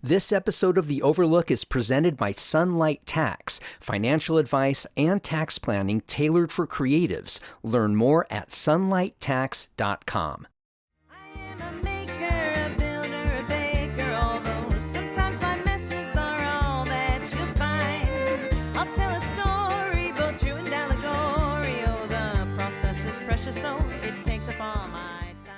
This episode of The Overlook is presented by Sunlight Tax, financial advice and tax planning tailored for creatives. Learn more at sunlighttax.com. I am a maker, a builder, a baker, although sometimes my messes are all that you'll find. I'll tell a story, both true and allegory. Oh, the process is precious, though it takes up all my time.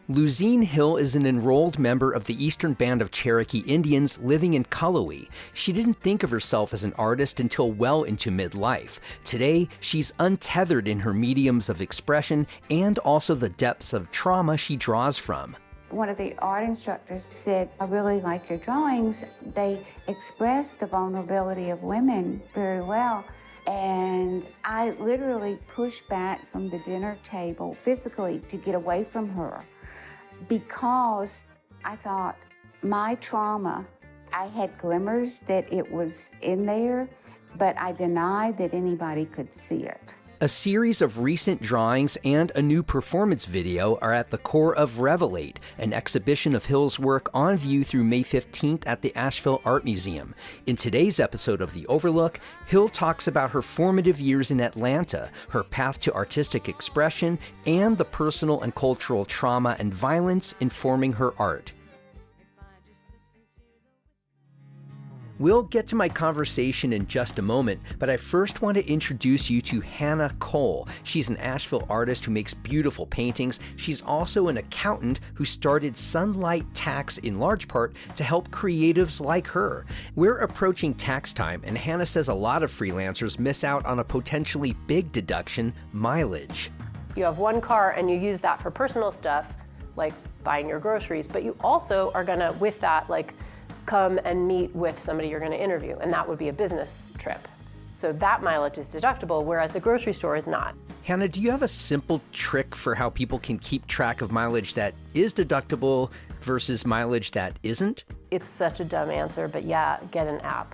Luzene Hill is an enrolled member of the Eastern Band of Cherokee Indians living in Cullowhee. She didn't think of herself as an artist until well into midlife. Today, she's untethered in her mediums of expression and also the depths of trauma she draws from. One of the art instructors said, "I really like your drawings. They express the vulnerability of women very well." And I literally pushed back from the dinner table physically to get away from her because I thought my trauma, I had glimmers that it was in there, but I denied that anybody could see it. A series of recent drawings and a new performance video are at the core of Revelate, an exhibition of Hill's work on view through May 15th at the Asheville Art Museum. In today's episode of The Overlook, Hill talks about her formative years in Atlanta, her path to artistic expression, and the personal and cultural trauma and violence informing her art. We'll get to my conversation in just a moment, but I first want to introduce you to Hannah Cole. She's an Asheville artist who makes beautiful paintings. She's also an accountant who started Sunlight Tax in large part to help creatives like her. We're approaching tax time, and Hannah says a lot of freelancers miss out on a potentially big deduction, mileage. You have one car and you use that for personal stuff, like buying your groceries, but you also are gonna, with that, come and meet with somebody you're going to interview, and that would be a business trip. So that mileage is deductible, whereas the grocery store is not. Hannah, do you have a simple trick for how people can keep track of mileage that is deductible versus mileage that isn't? It's such a dumb answer, but yeah, get an app.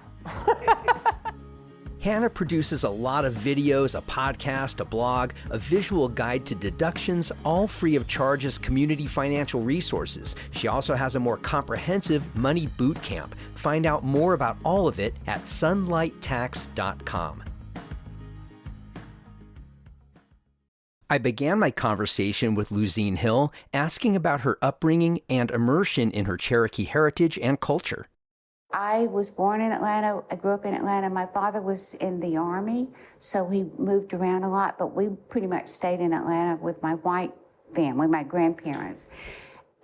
Hannah produces a lot of videos, a podcast, a blog, a visual guide to deductions, all free of charge as community financial resources. She also has a more comprehensive money boot camp. Find out more about all of it at sunlighttax.com. I began my conversation with Luzene Hill asking about her upbringing and immersion in her Cherokee heritage and culture. I was born in Atlanta. I grew up in Atlanta. My father was in the Army, so he moved around a lot, but we pretty much stayed in Atlanta with my white family, my grandparents.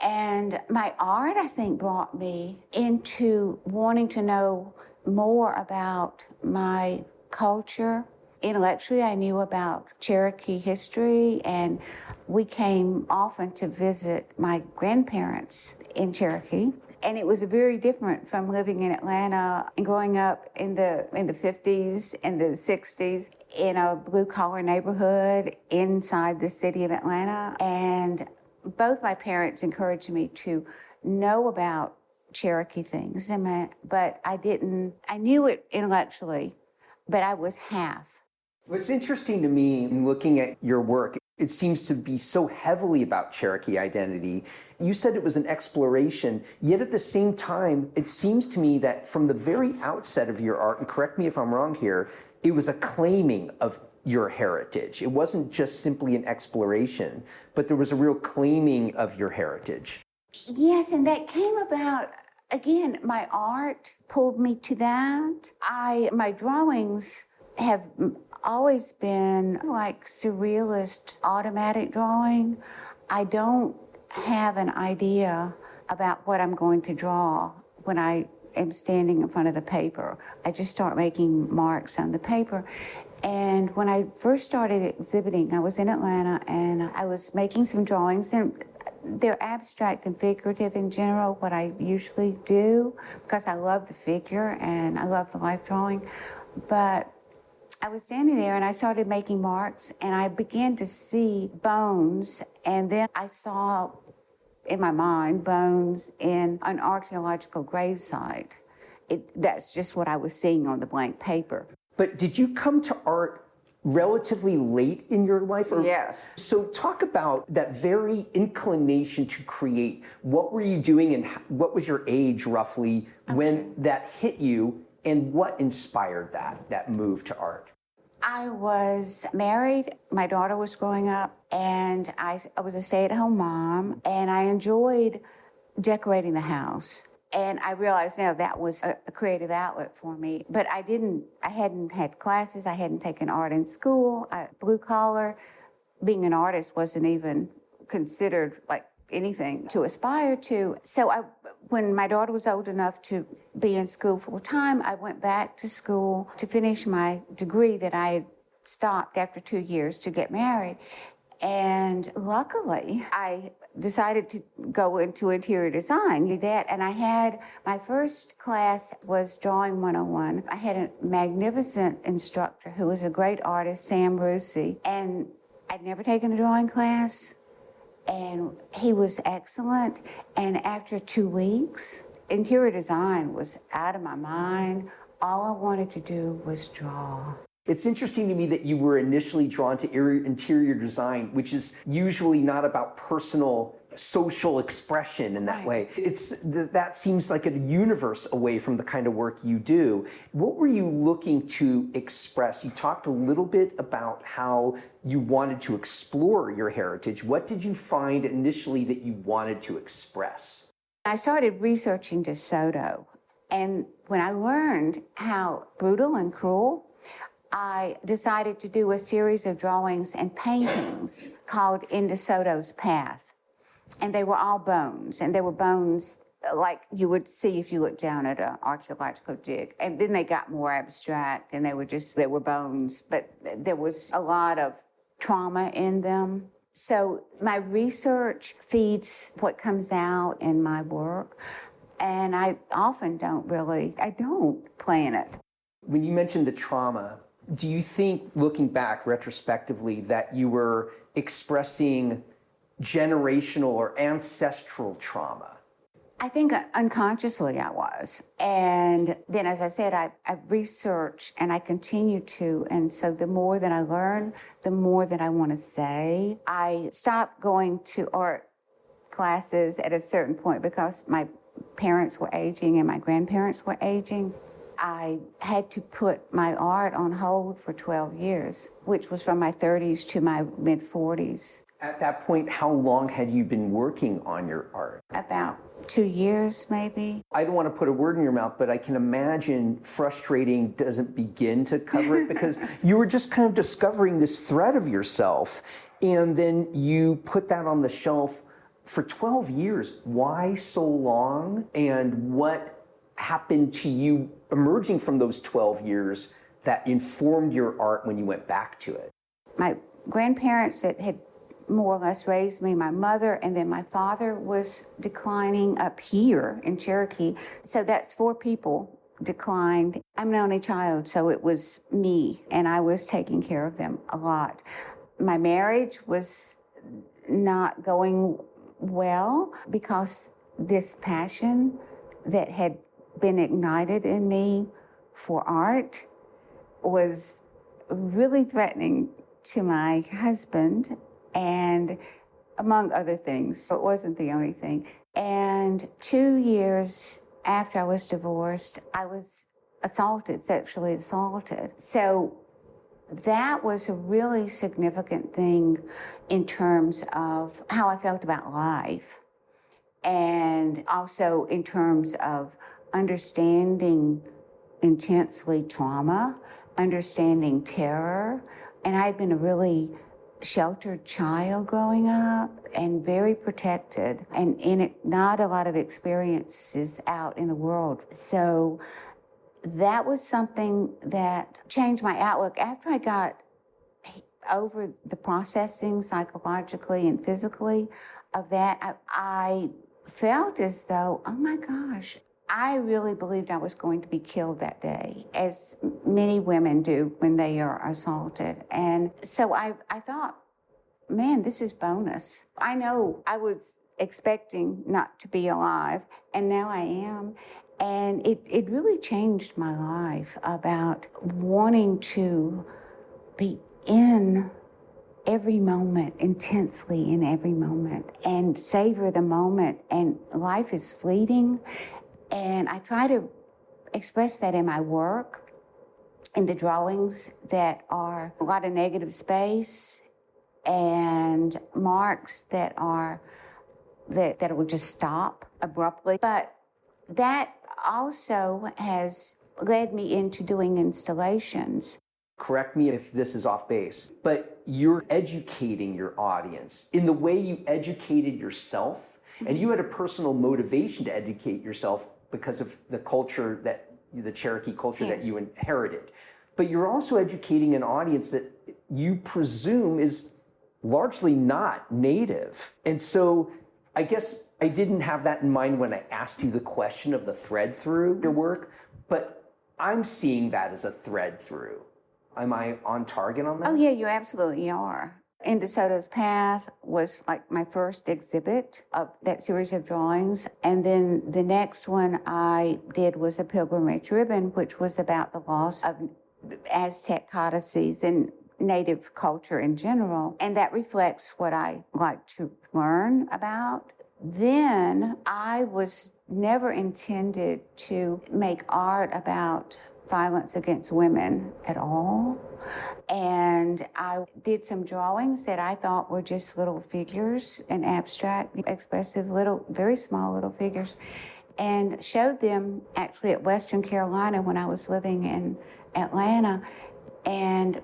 And my art, I think, brought me into wanting to know more about my culture. Intellectually, I knew about Cherokee history, and we came often to visit my grandparents in Cherokee. And it was very different from living in Atlanta and growing up in the 50s and the 60s in a blue-collar neighborhood inside the city of Atlanta. And both my parents encouraged me to know about Cherokee things, but I knew it intellectually, but I was half. What's interesting to me in looking at your work, it seems to be so heavily about Cherokee identity. You said it was an exploration, yet at the same time, it seems to me that from the very outset of your art, and correct me if I'm wrong here, it was a claiming of your heritage. It wasn't just simply an exploration, but there was a real claiming of your heritage. Yes, and that came about, again, my art pulled me to that. My drawings have always been like surrealist automatic drawing. I don't have an idea about what I'm going to draw when I am standing in front of the paper. I just start making marks on the paper. And when I first started exhibiting, I was in Atlanta and I was making some drawings, and they're abstract and figurative in general, what I usually do, because I love the figure and I love the life drawing. But I was standing there and I started making marks and I began to see bones, and then I saw in my mind bones in an archaeological gravesite. That's just what I was seeing on the blank paper. But did you come to art relatively late in your life? Yes. So talk about that very inclination to create. What were you doing and what was your age roughly when that hit you, and what inspired that move to art? I was married, my daughter was growing up, and I was a stay-at-home mom, and I enjoyed decorating the house. And I realized now that was a creative outlet for me. But I hadn't had classes, I hadn't taken art in school, blue collar. Being an artist wasn't even considered like anything to aspire to. So when my daughter was old enough to be in school full time, I went back to school to finish my degree that I had stopped after 2 years to get married. And luckily, I decided to go into interior design, and I had, my first class was Drawing 101. I had a magnificent instructor who was a great artist, Sam Rusi, and I'd never taken a drawing class, and he was excellent. And after 2 weeks, interior design was out of my mind. All I wanted to do was draw. It's interesting to me that you were initially drawn to interior design, which is usually not about personal social expression in that way. That seems like a universe away from the kind of work you do. What were you looking to express? You talked a little bit about how you wanted to explore your heritage. What did you find initially that you wanted to express? I started researching DeSoto, and when I learned how brutal and cruel, I decided to do a series of drawings and paintings called In DeSoto's Path. And they were all bones, and they were bones like you would see if you looked down at an archaeological dig. And then they got more abstract, and they were bones, but there was a lot of trauma in them. So my research feeds what comes out in my work, and I often don't plan it. When you mentioned the trauma, do you think, looking back retrospectively, that you were expressing generational or ancestral trauma? I think unconsciously I was. And then, as I said, I research and I continue to. And so the more that I learn, the more that I want to say. I stopped going to art classes at a certain point because my parents were aging and my grandparents were aging. I had to put my art on hold for 12 years, which was from my 30s to my mid-40s. At that point, how long had you been working on your art? About 2 years, maybe. I don't want to put a word in your mouth, but I can imagine frustrating doesn't begin to cover it because you were just kind of discovering this thread of yourself, and then you put that on the shelf for 12 years. Why so long? And what happened to you emerging from those 12 years that informed your art when you went back to it? My grandparents that had more or less raised me, my mother, and then my father was declining up here in Cherokee. So that's 4 people declined. I'm an only child, so it was me, and I was taking care of them a lot. My marriage was not going well because this passion that had been ignited in me for art was really threatening to my husband, and among other things. It wasn't the only thing. And 2 years after I was divorced, I was sexually assaulted. So that was a really significant thing in terms of how I felt about life, and also in terms of understanding intensely trauma, understanding terror. And I'd been a really sheltered child growing up and very protected, and not a lot of experiences out in the world. So that was something that changed my outlook. After I got over the processing psychologically and physically of that, I felt as though, oh my gosh, I really believed I was going to be killed that day, as many women do when they are assaulted. And so I thought, man, this is bonus. I know I was expecting not to be alive, and now I am. And it really changed my life about wanting to be in every moment, intensely in every moment, and savor the moment. And life is fleeting. And I try to express that in my work, in the drawings that are a lot of negative space and marks that will just stop abruptly. But that also has led me into doing installations. Correct me if this is off base, but you're educating your audience in the way you educated yourself, and you had a personal motivation to educate yourself because of the culture the Cherokee culture that you inherited. But you're also educating an audience that you presume is largely not native. And so I guess I didn't have that in mind when I asked you the question of the thread through your work, but I'm seeing that as a thread through. Am I on target on that? Oh yeah, you absolutely are. In DeSoto's Path was like my first exhibit of that series of drawings. And then the next one I did was a pilgrimage ribbon, which was about the loss of Aztec codices and Native culture in general. And that reflects what I like to learn about. Then I was never intended to make art about violence against women at all. And I did some drawings that I thought were just little figures and abstract, expressive, little, very small little figures, and showed them actually at Western Carolina when I was living in Atlanta. And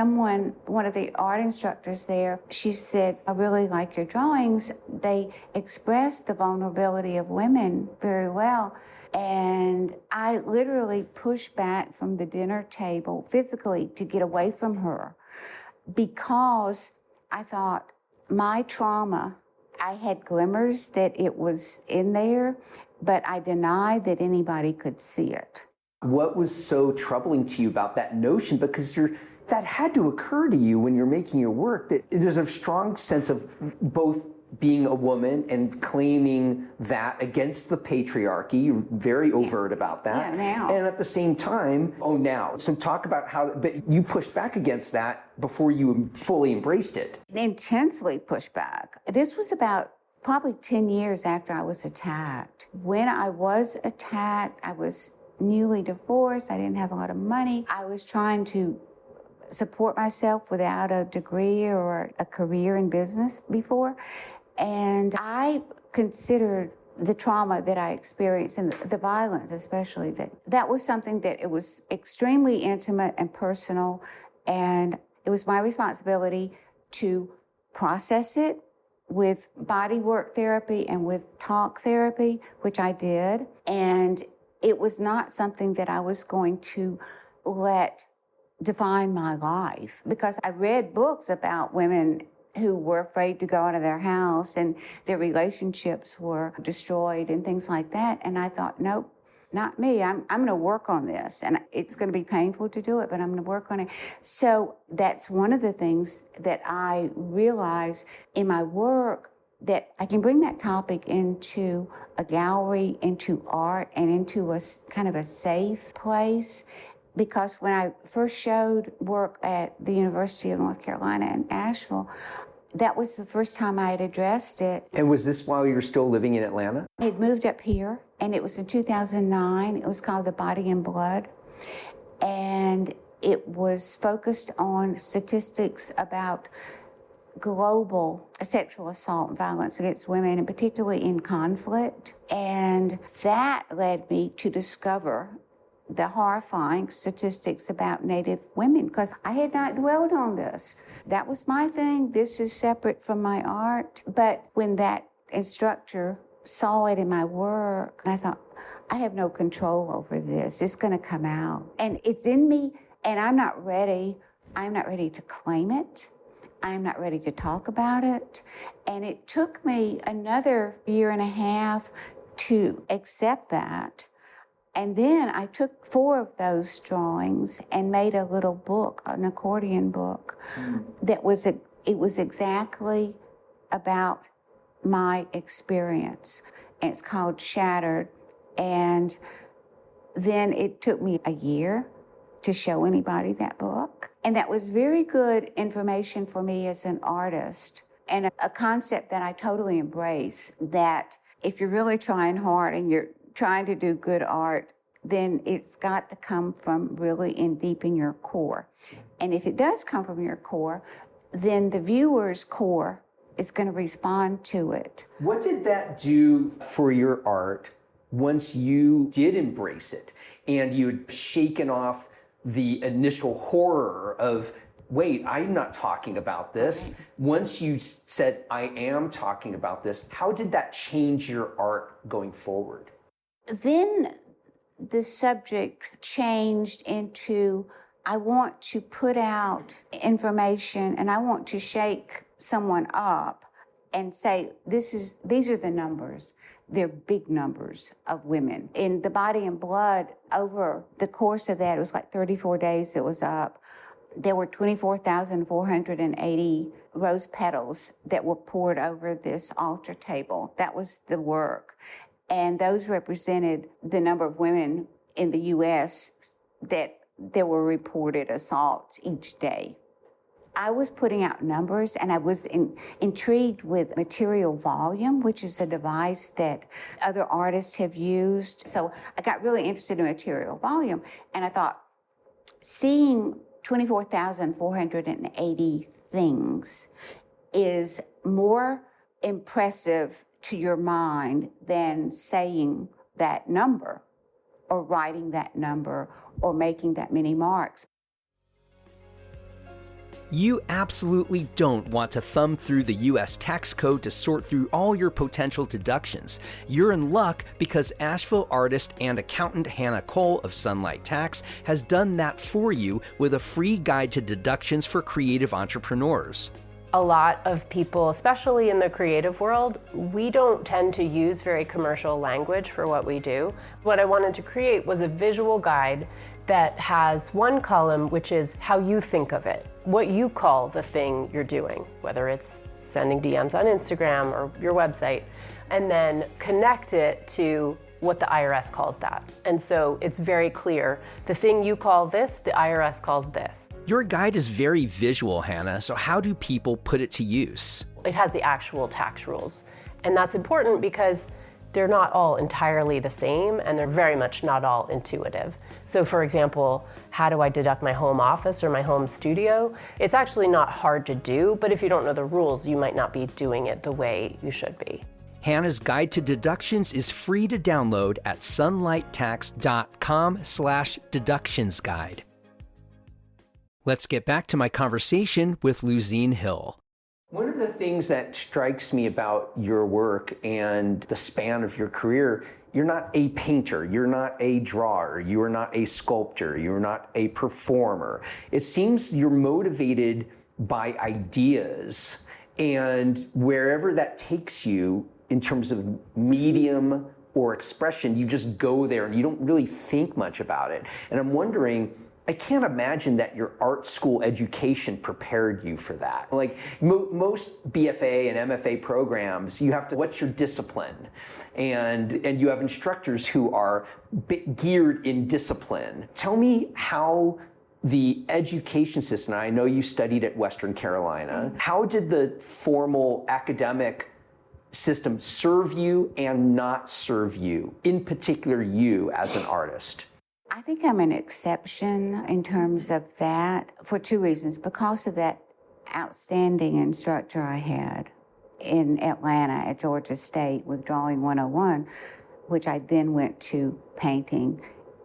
one of the art instructors there, she said, I really like your drawings. They express the vulnerability of women very well. And I literally pushed back from the dinner table physically to get away from her because I thought my trauma, I had glimmers that it was in there, but I denied that anybody could see it. What was so troubling to you about that notion? Because that had to occur to you when you're making your work, that there's a strong sense of both being a woman and claiming that against the patriarchy. You're very overt about that. Yeah, now. And at the same time, now. So talk about how, but you pushed back against that before you fully embraced it. Intensely pushed back. This was about probably 10 years after I was attacked. When I was attacked, I was newly divorced. I didn't have a lot of money. I was trying to support myself without a degree or a career in business before. And I considered the trauma that I experienced and the violence especially, that was something that it was extremely intimate and personal, and it was my responsibility to process it with body work therapy and with talk therapy, which I did. And it was not something that I was going to let define my life, because I read books about women who were afraid to go out of their house and their relationships were destroyed and things like that. And I thought, nope, not me. I'm going to work on this. And it's going to be painful to do it, but I'm going to work on it. So that's one of the things that I realized in my work, that I can bring that topic into a gallery, into art, and into a kind of a safe place. Because when I first showed work at the University of North Carolina in Asheville, that was the first time I had addressed it. And was this while you were still living in Atlanta? I had moved up here, and it was in 2009. It was called The Body and Blood. And it was focused on statistics about global sexual assault and violence against women, and particularly in conflict. And that led me to discover the horrifying statistics about Native women, because I had not dwelled on this. That was my thing. This is separate from my art. But when that instructor saw it in my work, I thought, I have no control over this. It's going to come out. And it's in me, and I'm not ready. I'm not ready to claim it. I'm not ready to talk about it. And it took me another year and a half to accept that. And then I took 4 of those drawings and made a little book, an accordion book, that was exactly about my experience. And it's called Shattered. And then it took me a year to show anybody that book. And that was very good information for me as an artist, and a concept that I totally embrace, that if you're really trying hard and you're trying to do good art, then it's got to come from really in deep in your core. And if it does come from your core, then the viewer's core is going to respond to it. What did that do for your art once you did embrace it and you had shaken off the initial horror of, wait, I'm not talking about this? Once you said, I am talking about this, how did that change your art going forward? Then the subject changed into, I want to put out information and I want to shake someone up and say, these are the numbers. They're big numbers of women. In The Body and Blood, over the course of that, it was like 34 days it was up, there were 24,480 rose petals that were poured over this altar table. That was the work. And those represented the number of women in the U.S. that there were reported assaults each day. I was putting out numbers, and I was intrigued with material volume, which is a device that other artists have used. So I got really interested in material volume, and I thought, seeing 24,480 things is more impressive to your mind than saying that number or writing that number or making that many marks. You absolutely don't want to thumb through the U.S. tax code to sort through all your potential deductions. You're in luck because Asheville artist and accountant Hannah Cole of Sunlight Tax has done that for you with a free guide to deductions for creative entrepreneurs. A lot of people, especially in the creative world, we don't tend to use very commercial language for what we do. What I wanted to create was a visual guide that has one column, which is how you think of it, what you call the thing you're doing, whether it's sending DMs on Instagram or your website, and then connect it to what the IRS calls that. And so it's very clear, the thing you call this, the IRS calls this. Your guide is very visual, Hannah, so how do people put it to use? It has the actual tax rules. And that's important because they're not all entirely the same, and they're very much not all intuitive. So for example, how do I deduct my home office or my home studio? It's actually not hard to do, but if you don't know the rules, you might not be doing it the way you should be. Hannah's Guide to Deductions is free to download at sunlighttax.com/deductionsguide. Let's get back to my conversation with Luzene Hill. One of the things that strikes me about your work and the span of your career, you're not a painter, you're not a drawer, you are not a sculptor, you're not a performer. It seems you're motivated by ideas, and wherever that takes you in terms of medium or expression, you just go there and you don't really think much about it. And I'm wondering, I can't imagine that your art school education prepared you for that. Like most BFA and MFA programs, you have to, what's your discipline? And you have instructors who are geared in discipline. Tell me how the education system, I know you studied at Western Carolina, how did the formal academic system serve you and not serve you, in particular you as an artist? I think I'm an exception in terms of that for two reasons. Because of that outstanding instructor I had in Atlanta at Georgia State with Drawing 101, which I then went to painting.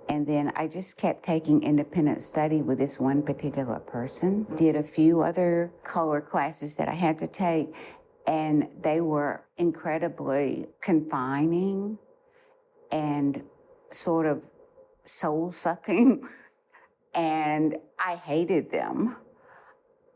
And then I just kept taking independent study with this one particular person. Did a few other color classes that I had to take, and they were incredibly confining and sort of soul-sucking, and I hated them.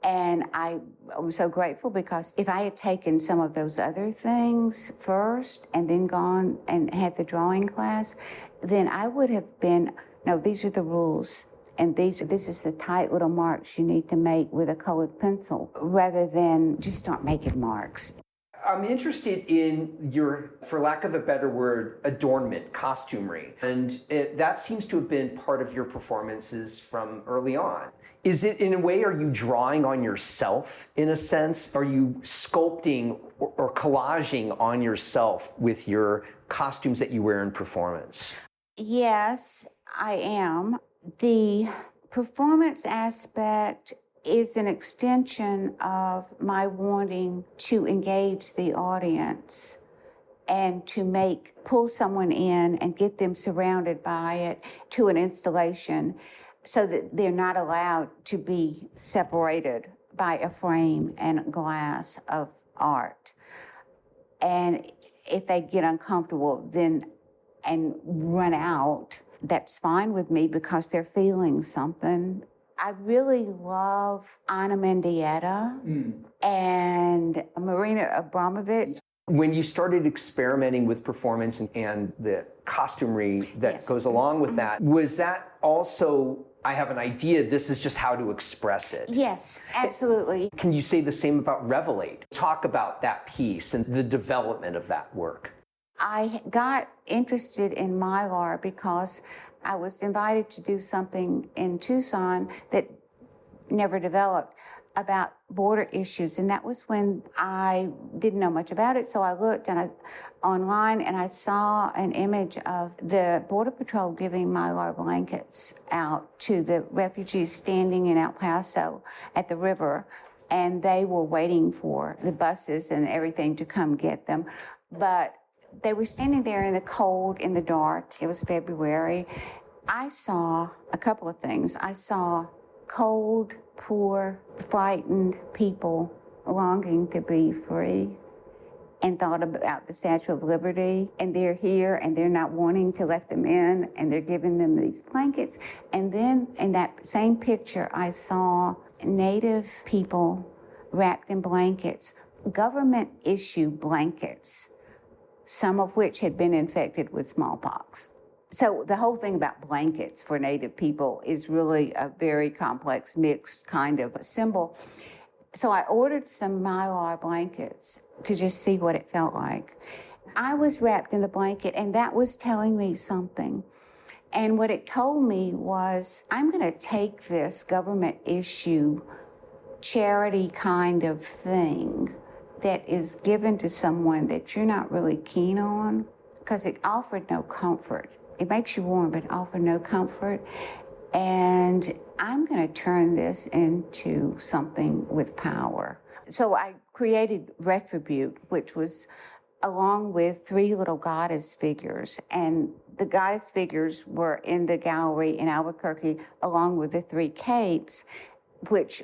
And I was so grateful, because if I had taken some of those other things first and then gone and had the drawing class, then I would have been, no, these are the rules, and this is the tight little marks you need to make with a colored pencil, rather than just start making marks. I'm interested in your, for lack of a better word, adornment, costumery. And that seems to have been part of your performances from early on. Is it, in a way, are you drawing on yourself in a sense? Are you sculpting or collaging on yourself with your costumes that you wear in performance? Yes, I am. The performance aspect is an extension of my wanting to engage the audience and to pull someone in and get them surrounded by it to an installation so that they're not allowed to be separated by a frame and glass of art. And if they get uncomfortable and run out, that's fine with me because they're feeling something. I really love Anna Mendieta and Marina Abramovic. When you started experimenting with performance and the costumery that goes along with that, was that also, I have an idea, this is just how to express it? Yes, absolutely. Can you say the same about Revelate? Talk about that piece and the development of that work. I got interested in Mylar because I was invited to do something in Tucson that never developed about border issues. And that was when I didn't know much about it. So I looked online and I saw an image of the Border Patrol giving Mylar blankets out to the refugees standing in El Paso at the river. And they were waiting for the buses and everything to come get them. But they were standing there in the cold, in the dark. It was February. I saw a couple of things. I saw cold, poor, frightened people longing to be free and thought about the Statue of Liberty. And they're here and they're not wanting to let them in and they're giving them these blankets. And then in that same picture, I saw Native people wrapped in blankets, government issue blankets, some of which had been infected with smallpox. So the whole thing about blankets for Native people is really a very complex, mixed kind of a symbol. So I ordered some Mylar blankets to just see what it felt like. I was wrapped in the blanket and that was telling me something. And what it told me was, I'm gonna take this government issue, charity kind of thing that is given to someone that you're not really keen on, because it offered no comfort. It makes you warm, but offered no comfort. And I'm going to turn this into something with power. So I created Retribute, which was along with 3 little goddess figures. And the goddess figures were in the gallery in Albuquerque, along with the 3 capes, which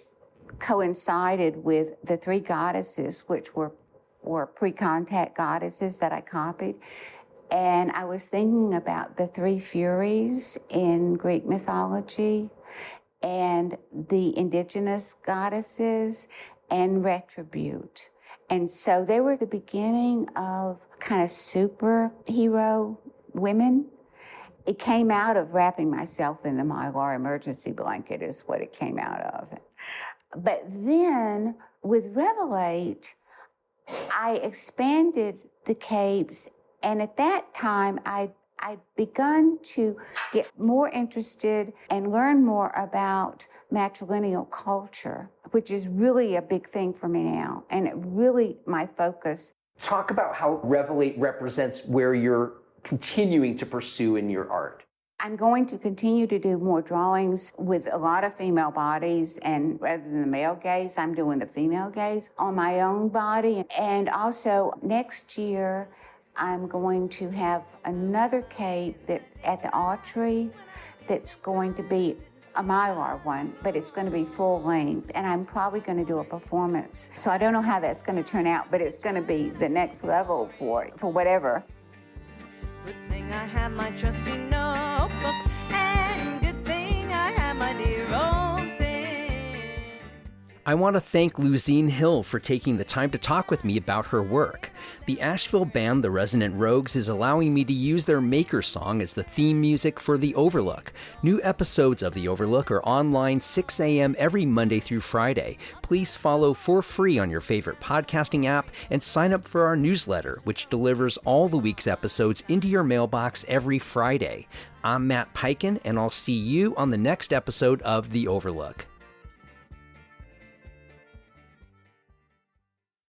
coincided with the 3 goddesses, which were pre-contact goddesses that I copied. And I was thinking about the 3 Furies in Greek mythology and the indigenous goddesses and Retribute. And so they were the beginning of kind of superhero women. It came out of wrapping myself in the Mylar emergency blanket is what it came out of. But then with Revelate, I expanded the capes, and at that time I'd begun to get more interested and learn more about matrilineal culture, which is really a big thing for me now, and it really my focus. Talk about how Revelate represents where you're continuing to pursue in your art. I'm going to continue to do more drawings with a lot of female bodies, and rather than the male gaze, I'm doing the female gaze on my own body. And also next year, I'm going to have another cape that at the Autry that's going to be a Mylar one, but it's going to be full length, and I'm probably going to do a performance. So I don't know how that's going to turn out, but it's going to be the next level for whatever. Good thing I have my trusty notebook, and good thing I have my dear old pen. I want to thank Luzene Hill for taking the time to talk with me about her work. The Asheville band The Resonant Rogues is allowing me to use their Maker song as the theme music for The Overlook. New episodes of The Overlook are online 6 a.m. every Monday through Friday. Please follow for free on your favorite podcasting app and sign up for our newsletter, which delivers all the week's episodes into your mailbox every Friday. I'm Matt Peiken, and I'll see you on the next episode of The Overlook.